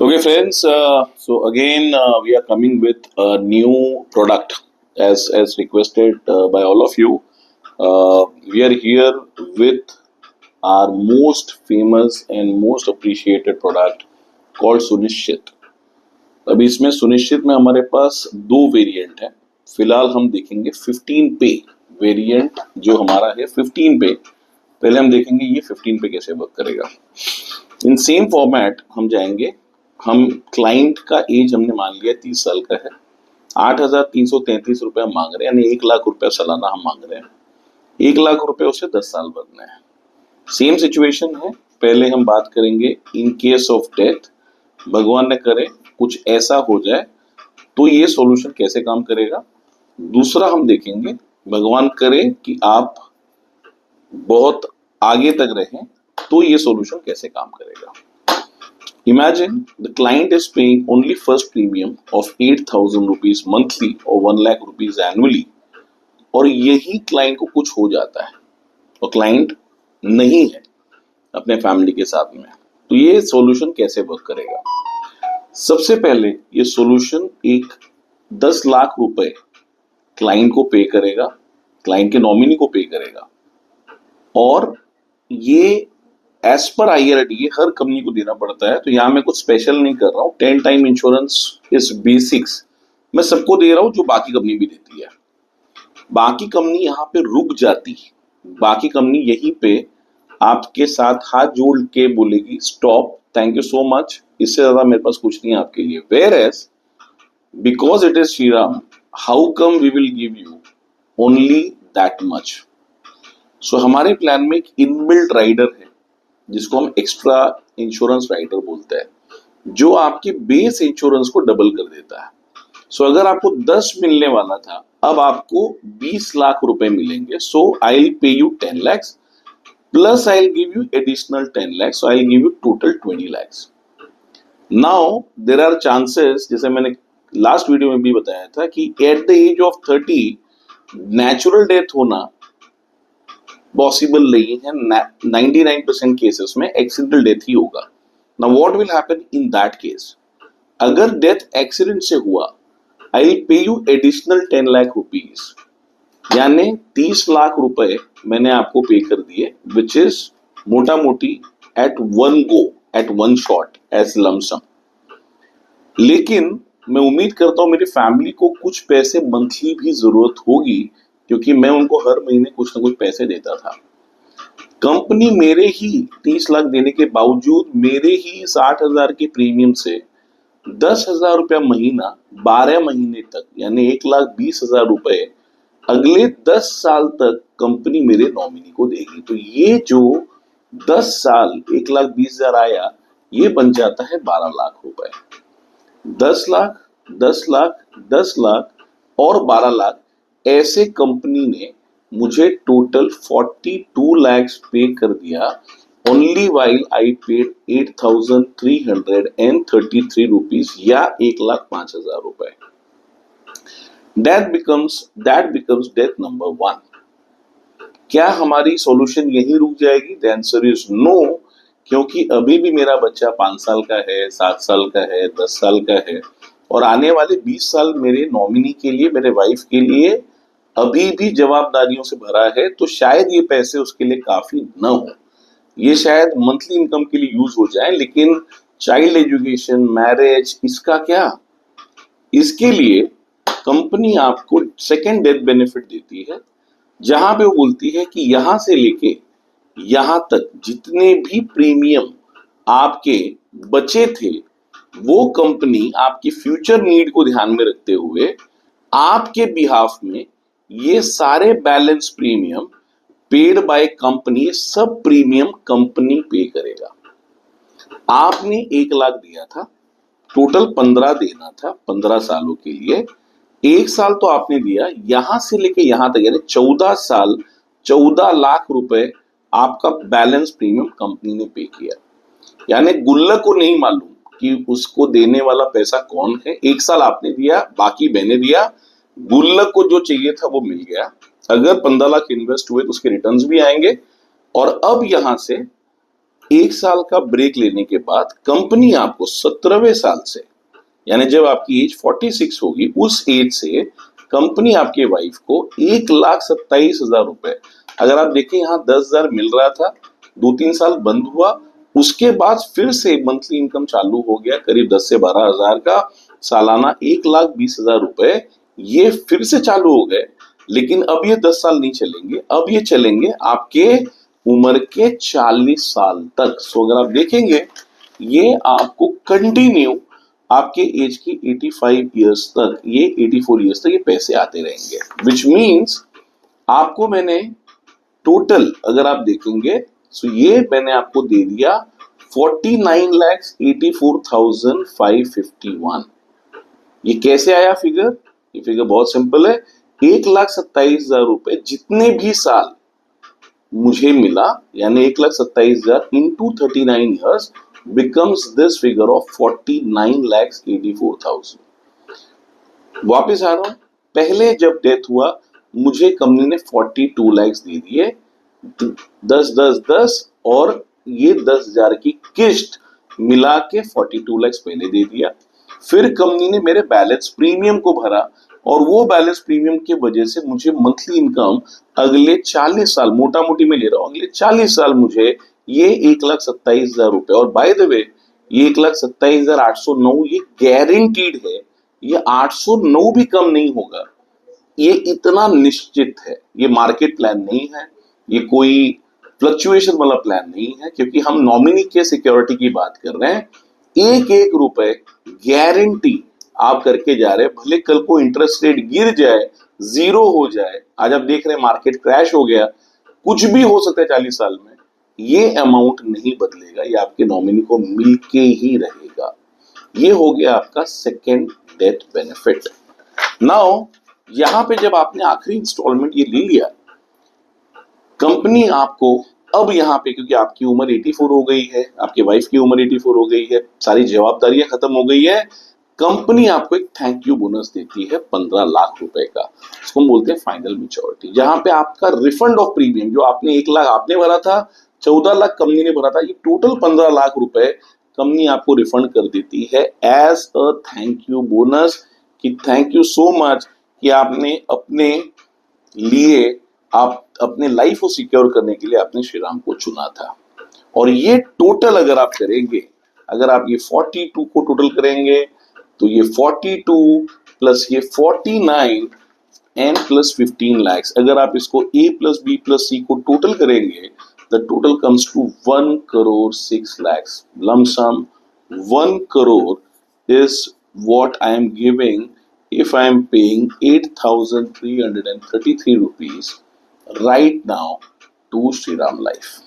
Okay, friends. So again, we are coming with a new product as requested by all of you. We are here with our most famous and most appreciated product called सुनिश्चित. अभी इसमें सुनिश्चित में हमारे पास दो variant है. फिलहाल हम देखेंगे 15 पे वेरिएंट जो हमारा है 15 पे. पहले हम देखेंगे ये 15 पे कैसे वर्क करेगा. इन सेम फॉर्मेट हम जाएंगे. हम क्लाइंट का एज हमने मान लिया 30 साल का है. 8,333 रुपए हम मांग रहे हैं, यानी 1 लाख रुपए सालाना हम मांग रहे हैं. 1 लाख रुपए उसे 10 साल भरने हैं. सेम सिचुएशन है. पहले हम बात करेंगे इन केस ऑफ डेथ, भगवान ने करे कुछ ऐसा हो जाए तो ये सॉल्यूशन कैसे काम करेगा. दूसरा हम देखेंगे भगवान करे कि आप बहुत आगे तक रहें तो ये सॉल्यूशन कैसे काम करेगा. Imagine the client is paying only first premium of 8,000 rupees monthly or 1 lakh rupees annually, और यही क्लाइंट को कुछ हो जाता है और क्लाइंट नहीं है अपने फैमिली के साथ में, तो ये सॉल्यूशन कैसे वर्क करेगा. सबसे पहले ये सॉल्यूशन एक 10 लाख रुपए क्लाइंट को पे करेगा, क्लाइंट के नॉमिनी को पे करेगा, और ये एज पर IRDA ये हर कंपनी को देना पड़ता है. तो यहाँ मैं कुछ स्पेशल नहीं कर रहा हूँ. 10 टाइम इंश्योरेंस इज बेसिक्स मैं सबको दे रहा हूँ जो बाकी कंपनी भी देती है. बाकी कंपनी यहाँ पे रुक जाती, बाकी कंपनी यहीं पे आपके साथ हाथ जोड़ के बोलेगी stop, thank you so much, इससे ज्यादा मेरे पास कुछ नहीं है आपके लिए. Whereas because it is Shriram, how come we will give you only that much. So हमारे प्लान में एक इनबिल्ट राइडर है जिसको हम एक्स्ट्रा इंश्योरेंस राइडर बोलते हैं, जो आपके बेस इंश्योरेंस को डबल कर देता है. सो अगर आपको 10 मिलने वाला था, अब आपको 20 लाख रुपए मिलेंगे. So I will pay you 10 lakhs plus I will give you additional 10 lakhs. So I will give you total 20 lakhs. Now there are chances, जैसे मैंने लास्ट वीडियो में भी बताया था कि at the age of 30 natural death होना possible नहीं है. 99% केसेस में एक्सीडेंटल डेथ ही होगा. Now what will happen in that case, अगर डेथ एक्सीडेंट से हुआ, आई will pay you additional 10 lakh rupees, यानी 30 लाख रुपए मैंने आपको पे कर दिए, विच इज मोटा मोटी at one go, at one shot as lump sum. लेकिन मैं उम्मीद करता हूं मेरी फैमिली को कुछ पैसे मंथली भी जरूरत होगी, क्योंकि मैं उनको हर महीने कुछ ना कुछ पैसे देता था. कंपनी मेरे ही 30 लाख देने के बावजूद मेरे ही 60,000 के प्रीमियम से 10,000 रुपया महीना 12 महीने तक, यानी 1,20,000 रुपए अगले 10 साल तक कंपनी मेरे नॉमिनी को देगी. तो ये जो 10 साल 1,20,000 आया, ये बन जाता है 12 लाख रुपए. 10 लाख, 10 लाख, 10 लाख और 12 लाख, ऐसे कंपनी ने मुझे टोटल 42 lakhs पे कर दिया, only while I paid 8,333 rupees, या 1,05,000 रुपए. That becomes death number 1. क्या हमारी सॉल्यूशन यहीं रुक जाएगी? द आंसर इज नो, क्योंकि अभी भी मेरा बच्चा 5 साल का है, 7 साल का है, 10 साल का है, और आने वाले 20 साल मेरे नॉमिनी के लिए, मेरे वाइफ के लिए अभी भी जवाबदारियों से भरा है. तो शायद ये पैसे उसके लिए काफी न हो, ये शायद मंथली इनकम के लिए यूज हो जाए, लेकिन चाइल्ड एजुकेशन, मैरिज, इसका क्या? इसके लिए कंपनी आपको सेकेंड डेथ बेनिफिट देती है, जहां पे वो बोलती है कि यहां से लेके यहां तक जितने भी प्रीमियम आपके बचे थे, वो कंपनी आपकी फ्यूचर नीड को ध्यान में रखते हुए आपके बिहाफ में ये सारे balance premium paid by company, सब प्रीमियम कंपनी पे करेगा. आपने 1 लाख दिया था, टोटल 15 देना था 15 सालों के लिए. 1 साल तो आपने दिया, यहां से लेके यहां तक यानी 14 साल 14 लाख रुपए आपका बैलेंस प्रीमियम कंपनी ने पे किया. यानी गुल्लक को नहीं मालूम कि उसको देने वाला पैसा कौन है. 1 साल आपने दिया, बाकी मैंने दिया, गुल्लक को जो चाहिए था वो मिल गया. अगर 15 लाख इन्वेस्ट हुए तो उसके रिटर्न्स भी आएंगे. और अब यहां से 1 साल का ब्रेक लेने के बाद कंपनी आपको 17वें साल से, यानी जब आपकी एज 46 होगी, उस एज से कंपनी आपके वाइफ को 1,27,000 रुपए, अगर आप देखें यहाँ 10,000 मिल रहा था, 2-3 साल बंद हुआ, उसके बाद फिर से मंथली इनकम चालू हो गया करीब 10 से 12,000 का, सालाना 1,20,000 रुपए ये फिर से चालू हो गए। लेकिन अब ये 10 साल नहीं चलेंगे, अब ये चलेंगे आपके उम्र के 40 साल तक। सो अगर आप देखेंगे ये आपको कंटिन्यू आपके एज की 85 ईयर्स तक, ये 84 ईयर्स तक ये पैसे आते रहेंगे, विच मीन्स आपको मैंने टोटल अगर आप देखेंगे तो ये मैंने आपको दे दिया 49,84,551। ये कैसे आया फिगर? ये फिगर बहुत सिंपल है, 1,27,000 रुपए जितने भी साल मुझे मिला, यानी 1,27,000 into 39 years becomes this figure of 49,84,000। वापिस आ रहा हूं, पहले जब डेथ हुआ मुझे कंपनी ने 42 लाख दे दिए, 10 और ये 10,000 की किस्त मिला के 42 लाख पहले दे दिया। फिर कंपनी ने मेरे बैलेंस प्रीमियम को भरा और वो बैलेंस प्रीमियम की वजह से मुझे मंथली इनकम अगले 40 साल, मोटा मोटी में ले रहा हूं, अगले 40 साल मुझे ये 1,27,000 रुपए, और बाय द वे ये 1,27,809 ये गारंटीड है, ये 809 भी कम नहीं होगा, ये इतना निश्चित है। ये मार्केट प्लान नहीं है, ये कोई फ्लक्चुएशन वाला प्लान नहीं है, क्योंकि हम नॉमिनी के सिक्योरिटी की बात कर रहे हैं। एक एक रुपए गारंटी आप करके जा रहे हैं, भले कल को इंटरेस्ट रेट गिर जाए, जीरो हो जाए, आज आप देख रहे हैं मार्केट क्रैश हो गया, कुछ भी हो सकता है 40 साल में, ये अमाउंट नहीं बदलेगा, ये आपके नॉमिनी को मिलके ही रहेगा। ये हो गया आपका सेकेंड डेथ बेनिफिट। नाउ यहां पे जब आपने आखिरी इंस्टॉलमेंट ये ले लिया, कंपनी आपको अब यहाँ पे, क्योंकि आपकी उम्र 84 हो गई है, आपके वाइफ की उम्र 84 हो गई है, सारी जवाबदारियां खत्म हो गई है, कंपनी आपको एक थैंक यू बोनस देती है 15 लाख रुपए का, उसको हम बोलते हैं फाइनल मैच्योरिटी, जहां पे आपका रिफंड ऑफ प्रीमियम, जो आपने 1 लाख आपने भरा था, 14 लाख कंपनी ने भरा था, ये टोटल 15 लाख रुपए कंपनी आपको रिफंड कर देती है as a thank you bonus, कि थैंक यू सो मच कि आपने अपने लिए, आप अपने लाइफ को सिक्योर करने के लिए आपने श्रीराम को चुना था। और ये टोटल अगर आप करेंगे, अगर आप ये 42 को टोटल करेंगे तो ये 42 प्लस ये 49 एंड प्लस 15 लाख, अगर आप इसको A plus B plus C को टोटल करेंगे, the total comes to 1 crore 6 lakh. Lump sum 1 crore is what I am giving if I am paying 8,333 rupees right now to Shriram Life।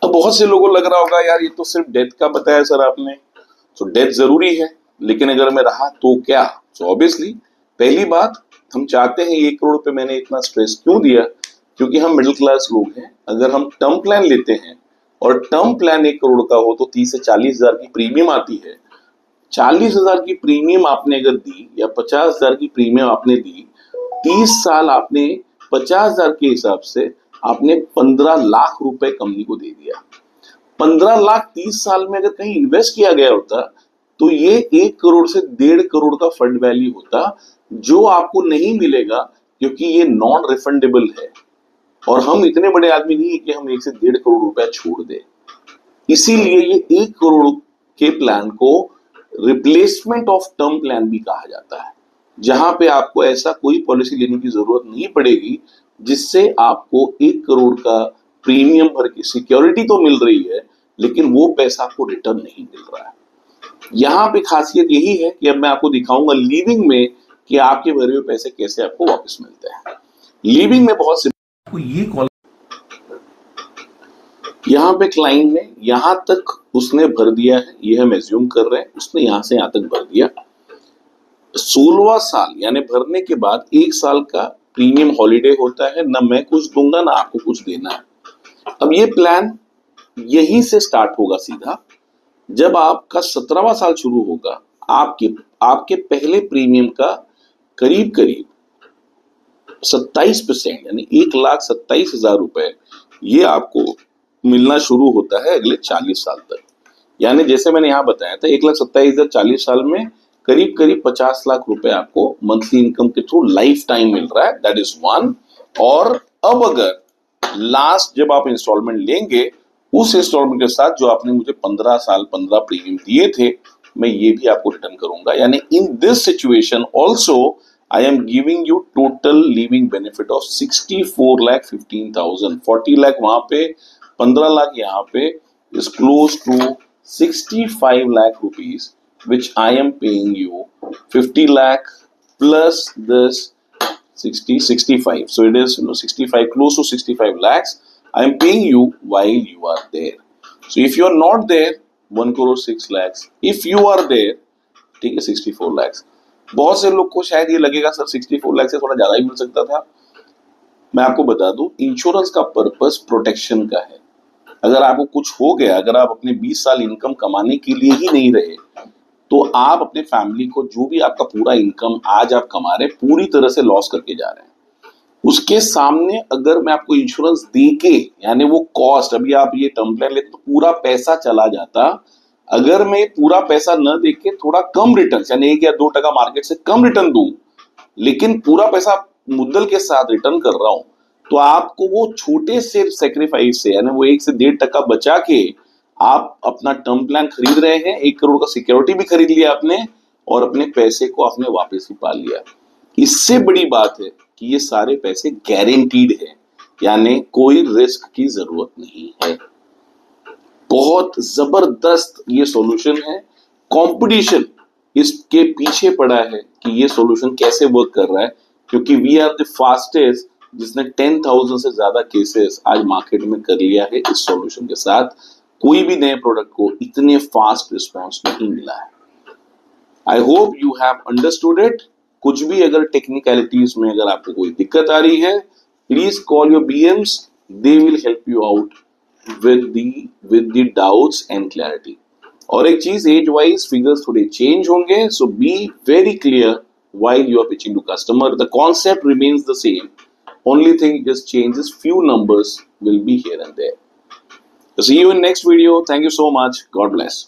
अब बहुत से लोगों को लग रहा होगा यार ये तो सिर्फ डेथ का बताया सर आपने, तो डेथ जरूरी है, लेकिन अगर मैं रहा तो क्या? तो ऑब्वियसली पहली बात, हम चाहते हैं 1 करोड़ पे मैंने इतना स्ट्रेस क्यों दिया, क्योंकि हम मिडिल क्लास लोग हैं। अगर हम टर्म प्लान लेते हैं और टर्म प्लान 1 करोड़ का हो तो 30 से 40,000 की प्रीमियम आती है। 40,000 की प्रीमियम आपने अगर दी या 50,000 की प्रीमियम आपने दी, 30 साल आपने 50,000 के हिसाब से आपने 15 लाख रुपए कंपनी को दे दिया। 15 लाख 30 साल में अगर कहीं इन्वेस्ट किया गया होता तो ये 1 करोड़ से 1.5 करोड़ का फंड वैल्यू होता, जो आपको नहीं मिलेगा क्योंकि ये नॉन रिफंडेबल है। और हम इतने बड़े आदमी नहीं है कि हम 1 से 1.5 करोड़ रुपया छोड़ दे, इसीलिए ये 1 करोड़ के प्लान को रिप्लेसमेंट ऑफ टर्म प्लान भी कहा जाता है, जहां पे आपको ऐसा कोई पॉलिसी लेने की जरूरत नहीं पड़ेगी जिससे आपको 1 करोड़ का प्रीमियम भर के सिक्योरिटी तो मिल रही है, लेकिन वो पैसा आपको रिटर्न नहीं मिल रहा है। यहाँ पे खासियत यही है कि अब मैं आपको दिखाऊंगा लिविंग में कि आपके भरे हुए पैसे कैसे आपको वापस मिलते हैं। लिविंग में बहुत सिंपल, ये कॉल यहाँ पे क्लाइंट ने यहां तक उसने भर दिया है, ये हम एज्यूम कर रहे हैं, उसने यहां से यहां तक भर दिया। 16वां साल यानी भरने के बाद 1 साल का प्रीमियम हॉलिडे होता है, ना मैं कुछ दूंगा ना आपको कुछ देना है। अब ये प्लान यहीं से स्टार्ट होगा सीधा, जब आपका 17वां साल शुरू होगा, आपके पहले प्रीमियम का करीब करीब 27% यानी 1,27,000 रुपए ये आपको मिलना शुरू होता है अगले 40 साल तक। यानी जैसे मैंने यहाँ बताया था 1,27,000 40 साल में करीब करीब 50 लाख रुपए आपको मंथली इनकम के थ्रू लाइफ टाइम मिल रहा है, दैट इज वन। और अब अगर लास्ट जब आप इंस्टॉलमेंट लेंगे, उस इंस्टॉलमेंट के साथ जो आपने मुझे 15 साल 15 प्रीमियम दिए थे, मैं ये भी आपको रिटर्न करूंगा। यानी in this situation also I am giving you total living benefit of 64,15,000। 40 lakh वहां पे, 15 लाख यहाँ पे, is close to 65 lakh rupees, which I am paying you 50 lakh plus this 65. So it is 65, close to 65 lakhs. I am paying you while you are there. So if you are not there, 1 crore 6 lakhs. If you are there, ठीक है 64 lakhs. बहुत से लोग को शायद ये लगेगा sir 64 lakh से थोड़ा ज्यादा ही मिल सकता था। मैं आपको बता दूं, इंश्योरेंस का पर्पस प्रोटेक्शन का है। अगर आपको कुछ हो गया, अगर आप अपने 20 साल इनकम कमाने के लिए ही नहीं रहे, तो आप अपने फैमिली को जो भी आपका पूरा इनकम आज आप कमा रहे हैं पूरी तरह से लॉस करके जा रहे हैं। उसके सामने अगर मैं आपको इंश्योरेंस दे के, यानी वो कॉस्ट, अभी आप ये टर्म प्लान लेते तो पूरा पैसा चला जाता। अगर मैं पूरा पैसा न दे के थोड़ा कम रिटर्न, यानी 1 या 2% मार्केट से कम रिटर्न दूं, लेकिन पूरा पैसा मुद्दल के साथ रिटर्न कर रहा हूं, तो आपको वो छोटे से सेक्रीफाइस से, यानी वो 1 से 1.5% बचा के आप अपना टर्म प्लान खरीद रहे हैं। 1 करोड़ का सिक्योरिटी भी खरीद लिया आपने और अपने पैसे को आपने वापस ही पा लिया। इससे बड़ी बात है कि ये सारे पैसे गारंटीड है, यानी कोई रिस्क की जरूरत नहीं है। बहुत जबरदस्त ये सॉल्यूशन है। कंपटीशन इसके पीछे पड़ा है कि ये सॉल्यूशन कैसे वर्क कर रहा है, क्योंकि वी आर द फास्टेस्ट जिसने 10,000 से ज्यादा केसेस आज मार्केट में कर लिया है। इस सॉल्यूशन के साथ कोई भी नए प्रोडक्ट को इतने फास्ट रिस्पॉन्स नहीं मिला है। I hope you have understood it. कुछ भी अगर टेक्निकलिटीज में अगर आपको कोई दिक्कत आ रही है, please call your BMs, they will help you out with the doubts and clarity. और एक चीज, एज वाइज फिगर्स थोड़े चेंज होंगे, so be very clear while you are pitching to customer. The concept remains the same. Only thing it just changes, few numbers will be here and there. So see you in next video. Thank you so much. God bless.